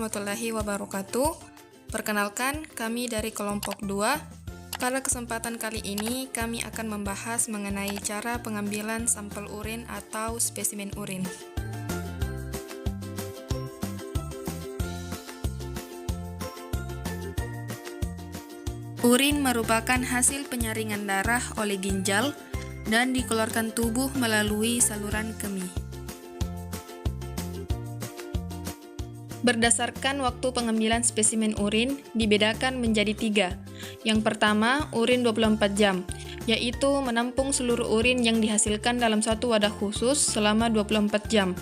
warahmatullahi wabarakatuh. Perkenalkan, kami dari kelompok 2. Pada kesempatan kali ini, kami akan membahas mengenai cara pengambilan sampel urin atau spesimen urin. Urin merupakan hasil penyaringan darah oleh ginjal dan dikeluarkan tubuh melalui saluran kemih. Berdasarkan waktu pengambilan spesimen urin dibedakan menjadi 3. Yang pertama, urin 24 jam, yaitu menampung seluruh urin yang dihasilkan dalam satu wadah khusus selama 24 jam.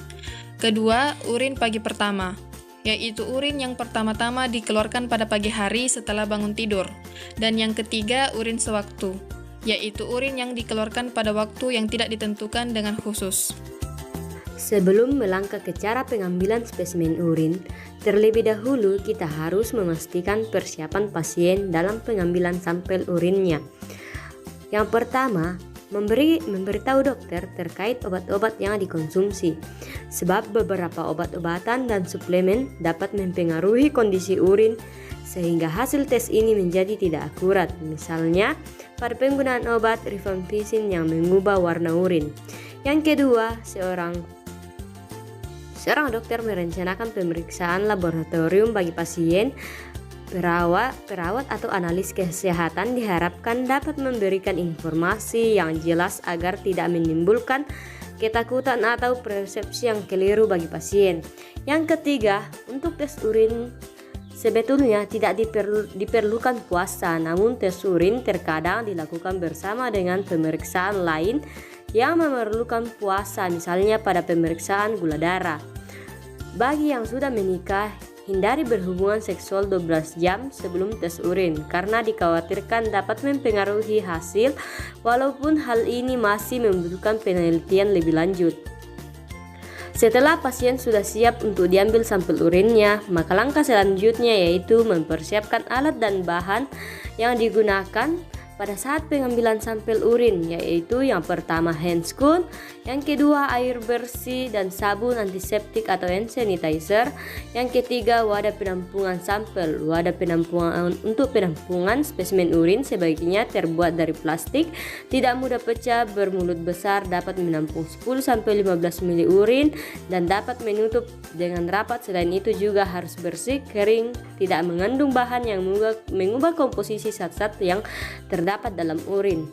Kedua, urin pagi pertama, yaitu urin yang pertama-tama dikeluarkan pada pagi hari setelah bangun tidur. Dan yang ketiga, urin sewaktu, yaitu urin yang dikeluarkan pada waktu yang tidak ditentukan dengan khusus. Sebelum melangkah ke cara pengambilan spesimen urin, terlebih dahulu kita harus memastikan persiapan pasien dalam pengambilan sampel urinnya. Yang pertama, memberitahu dokter terkait obat-obat yang dikonsumsi, sebab beberapa obat-obatan dan suplemen dapat mempengaruhi kondisi urin sehingga hasil tes ini menjadi tidak akurat. Misalnya, pada penggunaan obat rifampicin yang mengubah warna urin. Yang kedua, seorang dokter merencanakan pemeriksaan laboratorium bagi pasien. Perawat atau analis kesehatan diharapkan dapat memberikan informasi yang jelas agar tidak menimbulkan ketakutan atau persepsi yang keliru bagi pasien. Yang ketiga, untuk tes urin sebetulnya tidak diperlukan puasa, namun tes urin terkadang dilakukan bersama dengan pemeriksaan lain yang memerlukan puasa, misalnya pada pemeriksaan gula darah. Bagi yang sudah menikah, hindari berhubungan seksual 12 jam sebelum tes urin karena dikhawatirkan dapat mempengaruhi hasil, walaupun hal ini masih membutuhkan penelitian lebih lanjut. Setelah pasien sudah siap untuk diambil sampel urinnya, maka langkah selanjutnya yaitu mempersiapkan alat dan bahan yang digunakan pada saat pengambilan sampel urin, yaitu yang pertama handscoon, yang kedua air bersih dan sabun antiseptik atau hand sanitizer, yang ketiga wadah penampungan sampel. Wadah penampungan untuk penampungan spesimen urin sebaiknya terbuat dari plastik, tidak mudah pecah, bermulut besar, dapat menampung 10-15 ml urin dan dapat menutup dengan rapat. Selain itu juga harus bersih, kering, tidak mengandung bahan yang mengubah komposisi zat-zat yang terdapat dalam urin.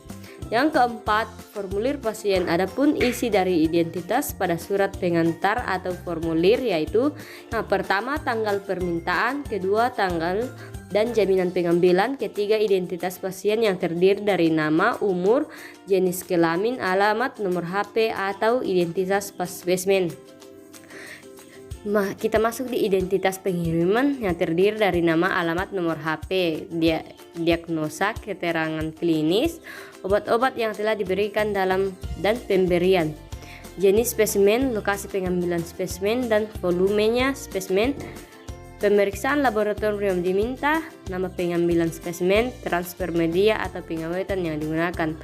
Yang keempat, formulir pasien. Adapun isi dari identitas pada surat pengantar atau formulir yaitu yang pertama tanggal permintaan, kedua tanggal dan jaminan pengambilan, ketiga identitas pasien yang terdiri dari nama, umur, jenis kelamin, alamat, nomor HP atau identitas spesimen. Kita masuk di identitas pengiriman yang terdiri dari nama, alamat, nomor HP, diagnosa, keterangan klinis, obat-obat yang telah diberikan dan pemberian, jenis spesimen, lokasi pengambilan spesimen dan volumenya spesimen, pemeriksaan laboratorium diminta, nama pengambilan spesimen, transfer media atau pengawetan yang digunakan.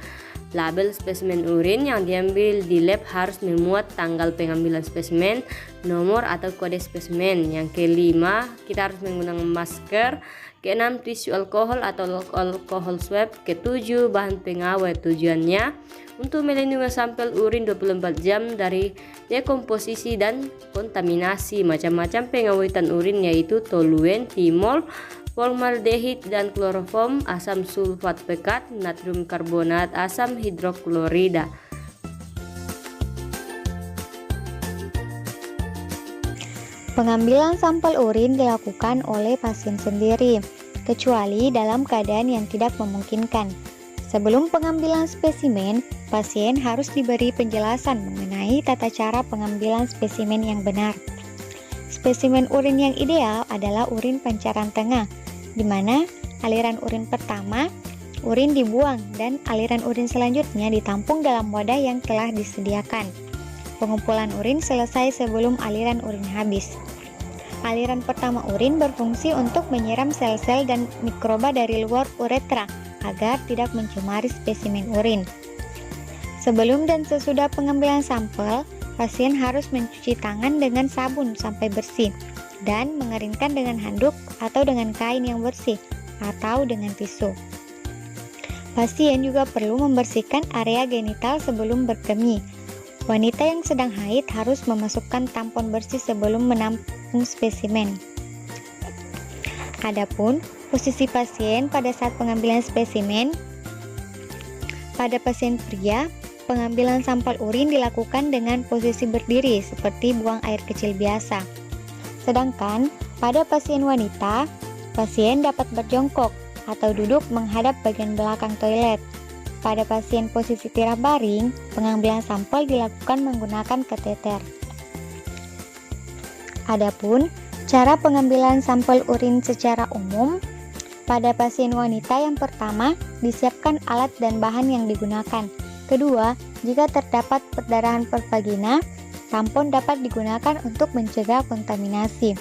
Label spesimen urin yang diambil di lab harus memuat tanggal pengambilan spesimen, nomor atau kode spesimen. Yang kelima, kita harus menggunakan masker. Keenam, tisu alkohol atau alkohol swab. Ketujuh, bahan pengawet. Tujuannya untuk melindungi sampel urin 24 jam dari dekomposisi dan kontaminasi. Macam-macam pengawetan urin yaitu toluen, timol, formaldehid dan kloroform, asam sulfat pekat, natrium karbonat, asam hidroklorida. Pengambilan sampel urin dilakukan oleh pasien sendiri, kecuali dalam keadaan yang tidak memungkinkan. Sebelum pengambilan spesimen, pasien harus diberi penjelasan mengenai tata cara pengambilan spesimen yang benar. Spesimen urin yang ideal adalah urin pancaran tengah, di mana aliran urin pertama, urin dibuang dan aliran urin selanjutnya ditampung dalam wadah yang telah disediakan. Pengumpulan urin selesai sebelum aliran urin habis. Aliran pertama urin berfungsi untuk menyiram sel-sel dan mikroba dari luar uretra agar tidak mencemari spesimen urin. Sebelum dan sesudah pengambilan sampel, pasien harus mencuci tangan dengan sabun sampai bersih. dan mengeringkan dengan handuk atau dengan kain yang bersih atau dengan tisu. Pasien juga perlu membersihkan area genital sebelum berkemih. Wanita yang sedang haid harus memasukkan tampon bersih sebelum menampung spesimen. Adapun posisi pasien pada saat pengambilan spesimen, pada pasien pria, pengambilan sampel urin dilakukan dengan posisi berdiri seperti buang air kecil biasa. Sedangkan pada pasien wanita, pasien dapat berjongkok atau duduk menghadap bagian belakang toilet. Pada pasien posisi tirah baring, pengambilan sampel dilakukan menggunakan kateter. Adapun cara pengambilan sampel urin secara umum, pada pasien wanita yang pertama disiapkan alat dan bahan yang digunakan. Kedua, jika terdapat perdarahan per vagina, tampon dapat digunakan untuk mencegah kontaminasi.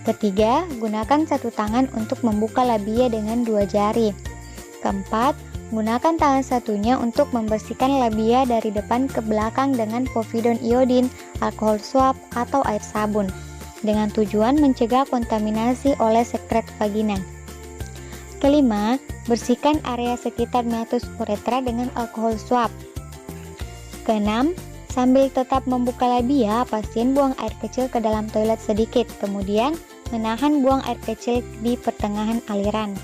Ketiga, gunakan satu tangan untuk membuka labia dengan 2 jari. Keempat, gunakan tangan satunya untuk membersihkan labia dari depan ke belakang dengan povidone iodin, alkohol swab, atau air sabun, dengan tujuan mencegah kontaminasi oleh sekret vagina. Kelima, bersihkan area sekitar meatus uretra dengan alkohol swab. Keenam, sambil tetap membuka labia, pasien buang air kecil ke dalam toilet sedikit, kemudian menahan buang air kecil di pertengahan aliran.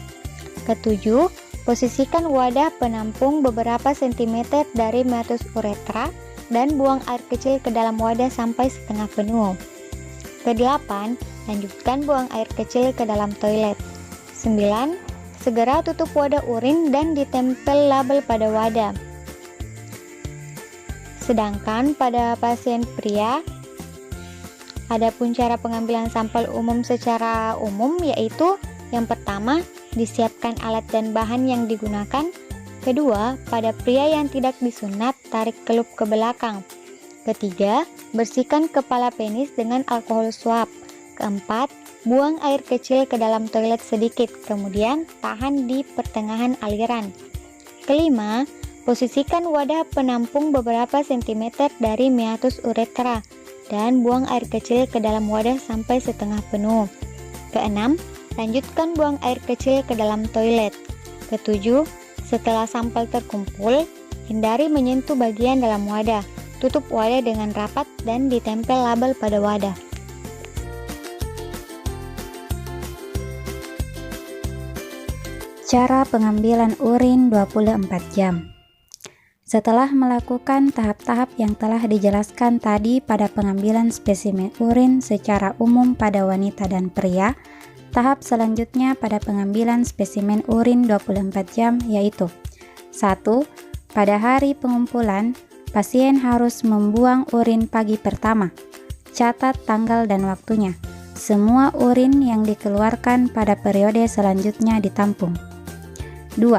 Ketujuh, posisikan wadah penampung beberapa sentimeter dari meatus uretra dan buang air kecil ke dalam wadah sampai setengah penuh. Kedelapan, lanjutkan buang air kecil ke dalam toilet. 9. Segera tutup wadah urin dan ditempel label pada wadah. Sedangkan pada pasien pria, adapun cara pengambilan sampel umum secara umum yaitu yang pertama, disiapkan alat dan bahan yang digunakan. Kedua, pada pria yang tidak disunat, tarik kelup ke belakang. Ketiga, bersihkan kepala penis dengan alkohol swab. Keempat, buang air kecil ke dalam toilet sedikit, kemudian tahan di pertengahan aliran. Kelima, posisikan wadah penampung beberapa sentimeter dari meatus uretra dan buang air kecil ke dalam wadah sampai setengah penuh. Keenam, lanjutkan buang air kecil ke dalam toilet. Ketujuh, setelah sampel terkumpul, hindari menyentuh bagian dalam wadah. Tutup wadah dengan rapat dan ditempel label pada wadah. Cara pengambilan urin 24 jam. Setelah melakukan tahap-tahap yang telah dijelaskan tadi pada pengambilan spesimen urin secara umum pada wanita dan pria, tahap selanjutnya pada pengambilan spesimen urin 24 jam yaitu 1. Pada hari pengumpulan, pasien harus membuang urin pagi pertama. Catat tanggal dan waktunya. Semua urin yang dikeluarkan pada periode selanjutnya ditampung. 2.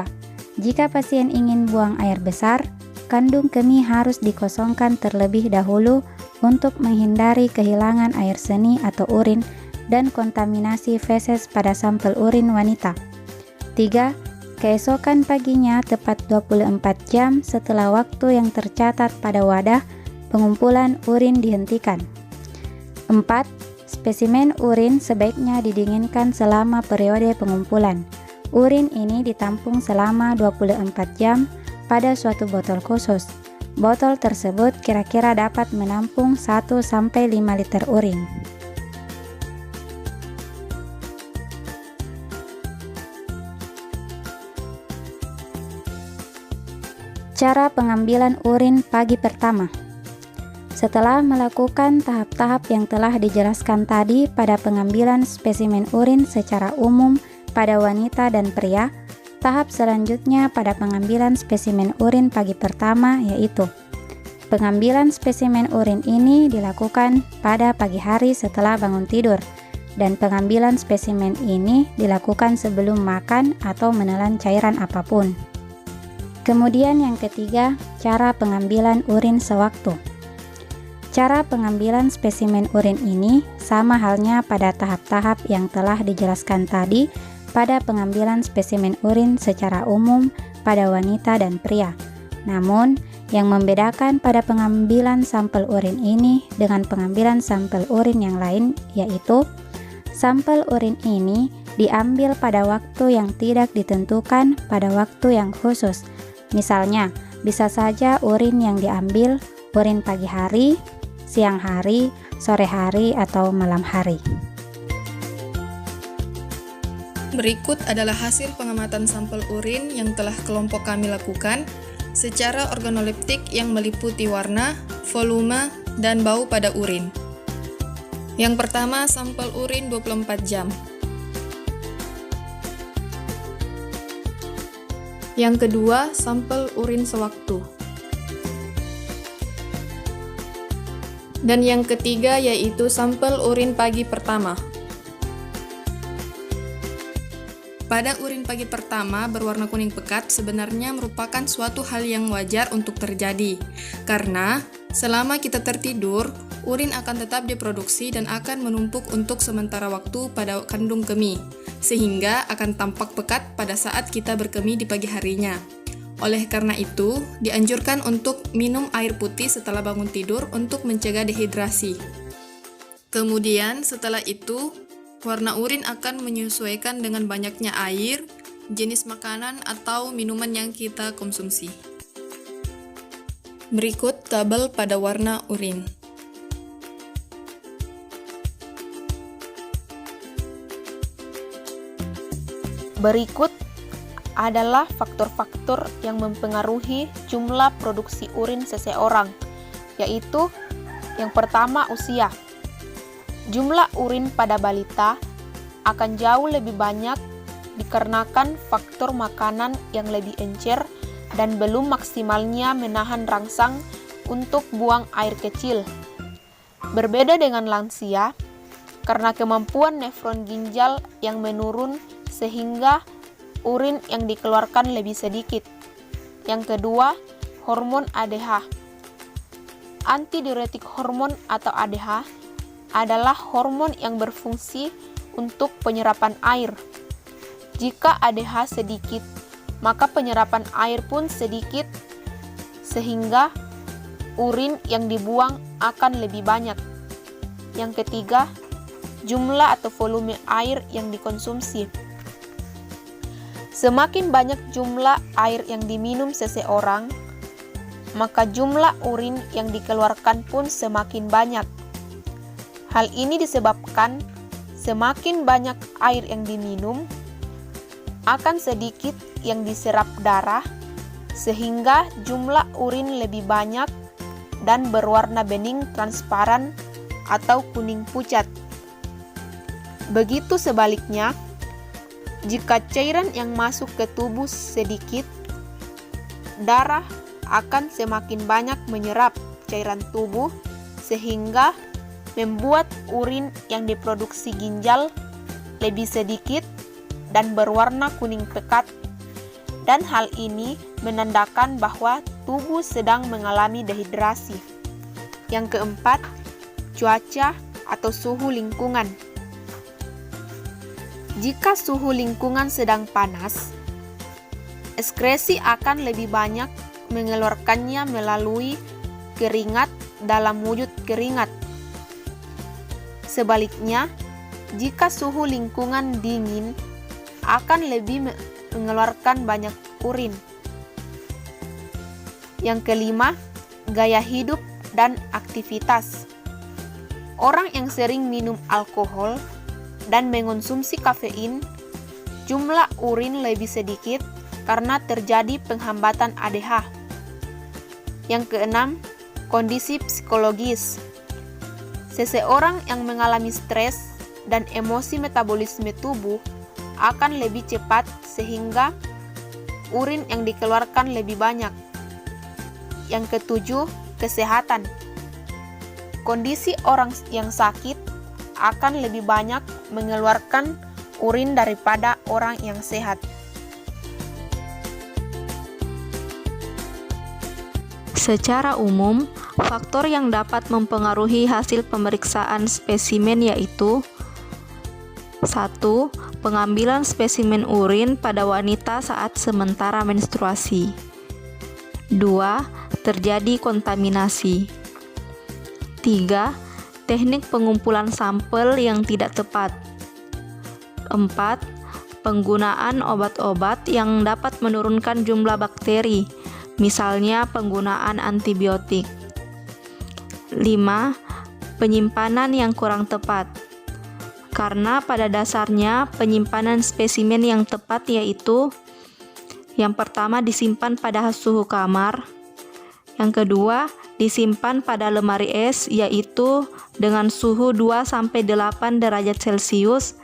Jika pasien ingin buang air besar, kandung kemih harus dikosongkan terlebih dahulu untuk menghindari kehilangan air seni atau urin dan kontaminasi feses pada sampel urin wanita. 3. Keesokan paginya tepat 24 jam setelah waktu yang tercatat pada wadah, pengumpulan urin dihentikan. 4. Spesimen urin sebaiknya didinginkan selama periode pengumpulan. Urin ini ditampung selama 24 jam pada suatu botol khusus. Botol tersebut kira-kira dapat menampung 1-5 liter urin. Cara pengambilan urin pagi pertama. Setelah melakukan tahap-tahap yang telah dijelaskan tadi pada pengambilan spesimen urin secara umum pada wanita dan pria, tahap selanjutnya pada pengambilan spesimen urin pagi pertama yaitu pengambilan spesimen urin ini dilakukan pada pagi hari setelah bangun tidur, dan pengambilan spesimen ini dilakukan sebelum makan atau menelan cairan apapun. Kemudian yang ketiga, cara pengambilan urin sewaktu. Cara pengambilan spesimen urin ini sama halnya pada tahap-tahap yang telah dijelaskan tadi pada pengambilan spesimen urin secara umum pada wanita dan pria. Namun, yang membedakan pada pengambilan sampel urin ini dengan pengambilan sampel urin yang lain yaitu Sampel urin ini diambil pada waktu yang tidak ditentukan pada waktu yang khusus. Misalnya, bisa saja urin yang diambil urin pagi hari, siang hari, sore hari, atau malam hari. Berikut adalah hasil pengamatan sampel urin yang telah kelompok kami lakukan secara organoleptik yang meliputi warna, volume, dan bau pada urin. Yang pertama, sampel urin 24 jam. Yang kedua, sampel urin sewaktu. Dan yang ketiga yaitu sampel urin pagi pertama. Pada urin pagi pertama berwarna kuning pekat sebenarnya merupakan suatu hal yang wajar untuk terjadi, karena selama kita tertidur, urin akan tetap diproduksi dan akan menumpuk untuk sementara waktu pada kandung kemih, sehingga akan tampak pekat pada saat kita berkemih di pagi harinya. Oleh karena itu, dianjurkan untuk minum air putih setelah bangun tidur untuk mencegah dehidrasi. Kemudian setelah itu, warna urin akan menyesuaikan dengan banyaknya air, jenis makanan, atau minuman yang kita konsumsi. Berikut tabel pada warna urin. Berikut adalah faktor-faktor yang mempengaruhi jumlah produksi urin seseorang, yaitu yang pertama usia. Jumlah urin pada balita akan jauh lebih banyak dikarenakan faktor makanan yang lebih encer dan belum maksimalnya menahan rangsang untuk buang air kecil. Berbeda dengan lansia, karena kemampuan nefron ginjal yang menurun sehingga urin yang dikeluarkan lebih sedikit. Yang kedua, hormon ADH. Antidiuretik hormon atau ADH adalah hormon yang berfungsi untuk penyerapan air. Jika ADH sedikit, maka penyerapan air pun sedikit, sehingga urin yang dibuang akan lebih banyak. Yang ketiga, jumlah atau volume air yang dikonsumsi. Semakin banyak jumlah air yang diminum seseorang, maka jumlah urin yang dikeluarkan pun semakin banyak. Hal ini disebabkan semakin banyak air yang diminum, akan sedikit yang diserap darah, sehingga jumlah urin lebih banyak dan berwarna bening transparan atau kuning pucat. Begitu sebaliknya, jika cairan yang masuk ke tubuh sedikit, darah akan semakin banyak menyerap cairan tubuh sehingga membuat urin yang diproduksi ginjal lebih sedikit dan berwarna kuning pekat, dan hal ini menandakan bahwa tubuh sedang mengalami dehidrasi. Yang keempat, cuaca atau suhu lingkungan. Jika suhu lingkungan sedang panas, ekskresi akan lebih banyak mengeluarkannya melalui keringat dalam wujud keringat. Sebaliknya, jika suhu lingkungan dingin, akan lebih mengeluarkan banyak urin. Yang kelima, gaya hidup dan aktivitas. Orang yang sering minum alkohol dan mengonsumsi kafein, jumlah urin lebih sedikit karena terjadi penghambatan ADH. Yang keenam, kondisi psikologis. Seseorang yang mengalami stres dan emosi metabolisme tubuh akan lebih cepat sehingga urin yang dikeluarkan lebih banyak. Yang ketujuh, kesehatan. Kondisi orang yang sakit akan lebih banyak mengeluarkan urin daripada orang yang sehat. Secara umum, faktor yang dapat mempengaruhi hasil pemeriksaan spesimen yaitu 1. Pengambilan spesimen urin pada wanita saat sementara menstruasi. 2. Terjadi kontaminasi. 3. Teknik pengumpulan sampel yang tidak tepat. 4. Penggunaan obat-obat yang dapat menurunkan jumlah bakteri, misalnya penggunaan antibiotik. 5. Penyimpanan yang kurang tepat. Karena pada dasarnya penyimpanan spesimen yang tepat yaitu yang pertama disimpan pada suhu kamar, yang kedua disimpan pada lemari es yaitu dengan suhu 2-8 derajat Celcius,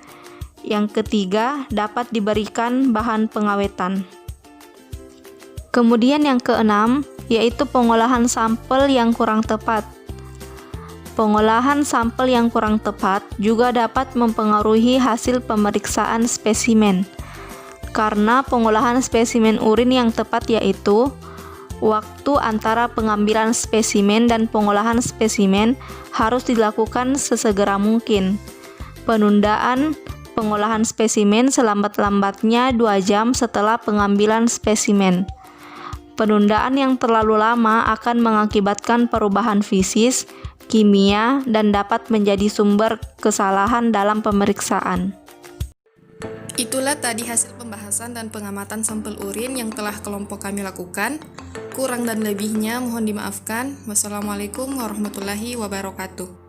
yang ketiga dapat diberikan bahan pengawetan. Kemudian yang keenam yaitu pengolahan sampel yang kurang tepat. Pengolahan sampel yang kurang tepat juga dapat mempengaruhi hasil pemeriksaan spesimen. Karena pengolahan spesimen urin yang tepat yaitu waktu antara pengambilan spesimen dan pengolahan spesimen harus dilakukan sesegera mungkin. Penundaan pengolahan spesimen selambat-lambatnya 2 jam setelah pengambilan spesimen. Penundaan yang terlalu lama akan mengakibatkan perubahan fisik, kimia, dan dapat menjadi sumber kesalahan dalam pemeriksaan. Itulah tadi hasil pembahasan dan pengamatan sampel urin yang telah kelompok kami lakukan. Kurang dan lebihnya mohon dimaafkan. Wassalamualaikum warahmatullahi wabarakatuh.